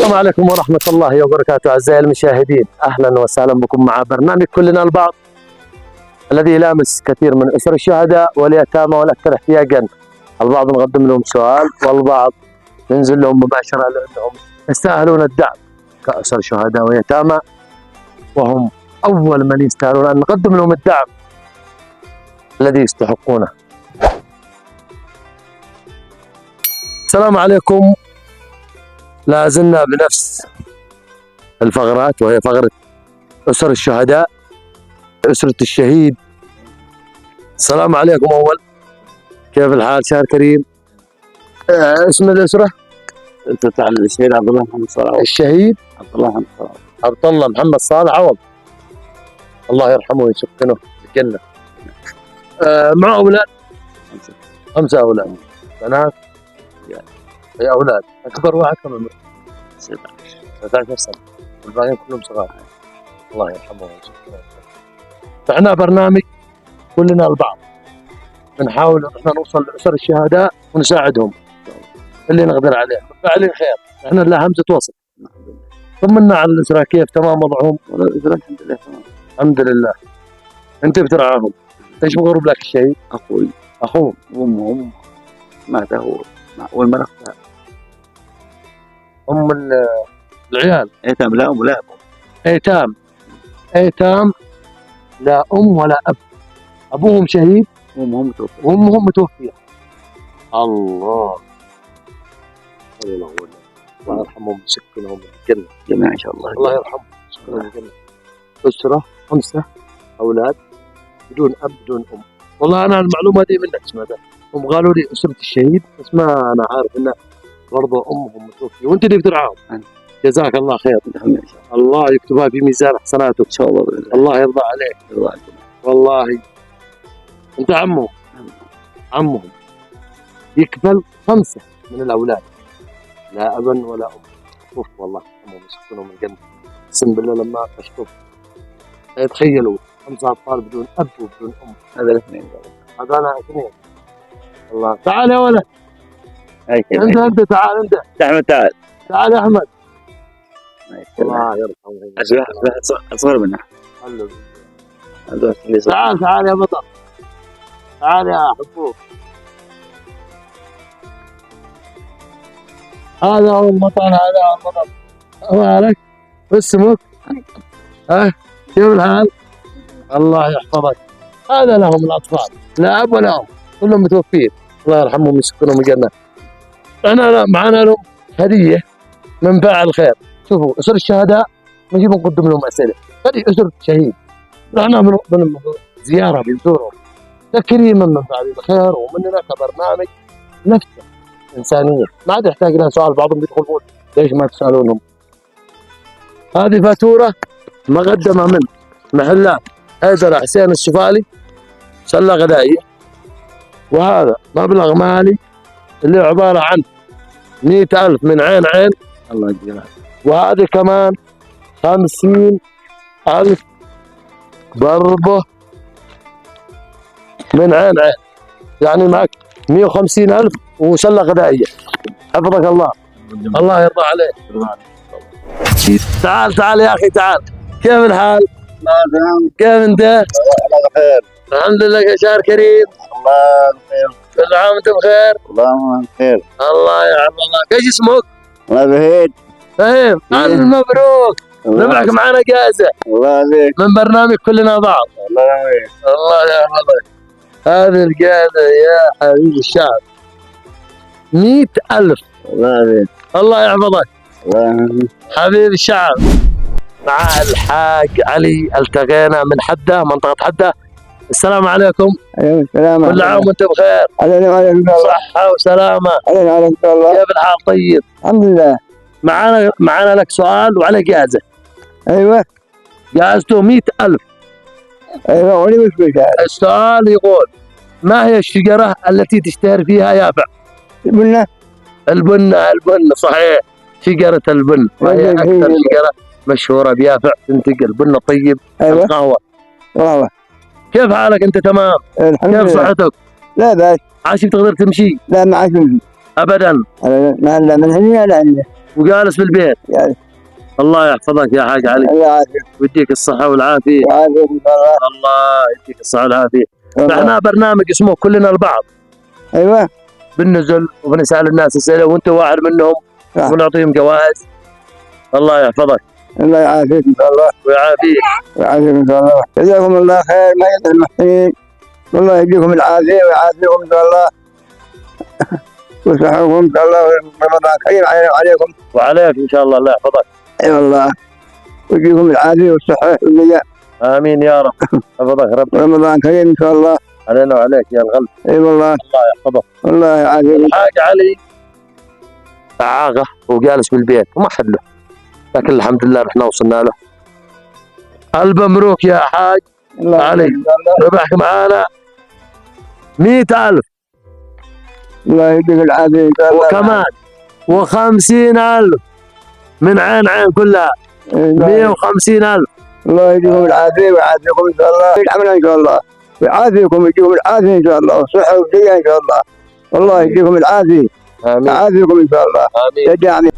السلام عليكم ورحمة الله وبركاته أعزائي المشاهدين، أهلا وسهلا بكم مع برنامج كلنا البعض الذي يلامس كثير من أسر الشهداء واليتامى والأكثر احتياجا. البعض نقدم لهم سؤال والبعض ننزل لهم مباشرة لأنهم يستاهلون الدعم كأسر شهداء ويتامى، وهم أول من يستاهلون أن نقدم لهم الدعم الذي يستحقونه. السلام عليكم. لا زلنا بنفس الفقرات وهي فقرة أسر الشهداء، أسرة الشهيد. السلام عليكم. أول كيف الحال شهر كريم؟ اسم الأسرة؟ الشهيد عبد الله محمد صالح. الشهيد عبد الله محمد صالح. عبد الله محمد صالح عوض، الله يرحمه ويسكنه في الجنة. مع أولاد؟ 5 أولاد. بنات؟ يا أولاد. أكبر واحد كم عمره؟ 19 سنة والباقيين كلهم صغار. الله يرحمه ويسكنه. فإحنا برنامج كلنا البعض، بنحاول إحنا نوصل لأسر الشهداء ونساعدهم اللي نقدر عليه، فعلين خير. إحنا لها همزة وصل. طمنا على الأسرة، كيف تمام وضعهم؟ الحمد لله تمام. الحمد لله. أنت بترعاهم. إيش مغروب لك الشهيد؟ أخوي. أخوه. وأمهم مات هو والمرأة أم العيال أيتام لا أم ولا أب. أيتام لا أم ولا أب، أبوهم شهيد وأمهم توفي. وأمهم متوفية. الله الله يرحمهم ويسكنهم في الجنة جميعا إن شاء الله. الله يرحمهم ويسكنهم في الجنة. أسرة 5 أولاد بدون أب بدون أم. والله أنا المعلومة دي منك سمعتها، هم قالوا لي أسرة الشهيد، بس ما أنا عارف إن برضه أمهم متوفية وأنت اللي بترعاهم. جزاك الله خير. الله يكتبها في ميزان حسناته إن شاء الله. الله يرضى عليك. والله أنت عمهم يكفل 5 من الأولاد لا أبا ولا أم. شوف والله يرحمهم ويسكنهم الجنة. أقسم بالله لما أشوف تخيلوا 5 أطفال بدون أب وبدون أم. هذا 2 هذانا 2. الله. تعال يا ولد. أنت تعال أنت. أحمد تعال. تعال يا أحمد. الله يرحمه. أصغر منه. تعال يا بطل. تعال يا حبوب. هذا هو البطل. أمالك اسمك؟ كيف الحال؟ الله يحفظك. هذا لهم الأطفال لا أب ولا أم، كلهم متوفين. الله يرحمهم ويسكنهم الجنة. أنا معنا لهم هدية من فاعل خير. شوفوا أسر الشهداء نجيب نقدم لهم أسئلة. هذه أسر شهيد، نحن زيارة بنزورهم تكريما من فاعل الخير ومننا كبرنامج نفسه إنسانية. ما عاد يحتاج لنا سؤال. بعضهم بيدخلون ليش ما تسألونهم؟ هذه فاتورة مقدمة من محلات حيدر حسين الشفالي سلة غذائية، وهذا مبلغ مالي اللي عبارة عن 100,000 من عين. الله يجزيك. وهذه كمان 50,000 برضه من عين، يعني معك 150,000 وسلة غذائية. حفظك الله. الله يرضى عليك. تعال يا أخي تعال. كيف الحال؟ كيف أنت؟ الله بخير. الحمد لله يا شهر كريم. الله بخير. كل عام وأنت بخير. الله بخير. الله يحفظك. ايش اسمك؟ الله بخير. طيب ألف مبروك. نبعك معنا جائزة. الله عليك. من برنامج كلنا بعض. الله عليك. الله يحفظك. هذه الجائزة يا حبيبي الشعب 100,000. الله عليك. الله يحفظك. الله حبيب الشعب. مع الحاج علي التقينا من حدة، منطقة حدة. السلام عليكم. عليكم السلام. كل عام وانت بخير. عليكم صحة وسلامة. عليكم الله. كيف الحال؟ طيب الحمد لله. معنا لك سؤال وعلى جائزة. ايوه. جائزته 100,000. ايوه ولي مش بشار. السؤال يقول: ما هي الشجرة التي تشتهر فيها يافع؟ البنة صحيح، شجرة البن، وهي أكثر شجرة مشهورة بيافع تنتج البن الطيب. أيوة. القهوة. والله. كيف حالك أنت؟ تمام؟ الحمد لله. كيف صحتك؟ لا بأس. عاشي تقدر تمشي؟ لا ما عاشي أبدا. لا من هنا لا هنا. وجالس في البيت. يعني الله يحفظك يا حاج علي الله يعافيك ويديك الصحة والعافية. ويعافيك ان شاء الله. الله يديك الصحة والعافية. والله. احنا برنامج اسمه كلنا البعض، ايوه بننزل وبنسأل الناس أسئلة وأنت واحد منهم صح. ونعطيهم جوائز. الله يحفظك الله يعافيك ان شاء الله ويعافيك. ويعافيك ان شاء الله. جزاكم الله خير ما يدعي المحسنين. والله يديكم العافيه ويعافيكم ان شاء الله ويصححكم ان شاء الله. رمضان كريم عليكم. وعليك إن شاء الله. الله يحفظك. اي والله ويديكم العافيه والصحه والنجاح. آمين يا رب. حفظك ربي. رمضان كريم ان شاء الله. علينا وعليك يا الغلب. اي والله الله يحفظك. الله يعافيك. الحاج علي إعاقة وجالس في البيت وما حد له، لكن الحمد لله نحن وصلنا له. ألف مبروك يا حاج الله علي. يعافيك ان شاء الله. ربحك معانا 100,000 الله يديك العافيه ان شاء الله. وكمان 50,000 من عين كلها. 150,000. الله يديكم العافيه ويعافيكم ان شاء الله. الحمد ان شاء الله ويعافيكم ويديكم العافيه ان شاء الله والصحه والنجاح ان شاء الله. والله يديكم العافيه آمين. يعافيكم ان شاء الله. آمين. يا جامع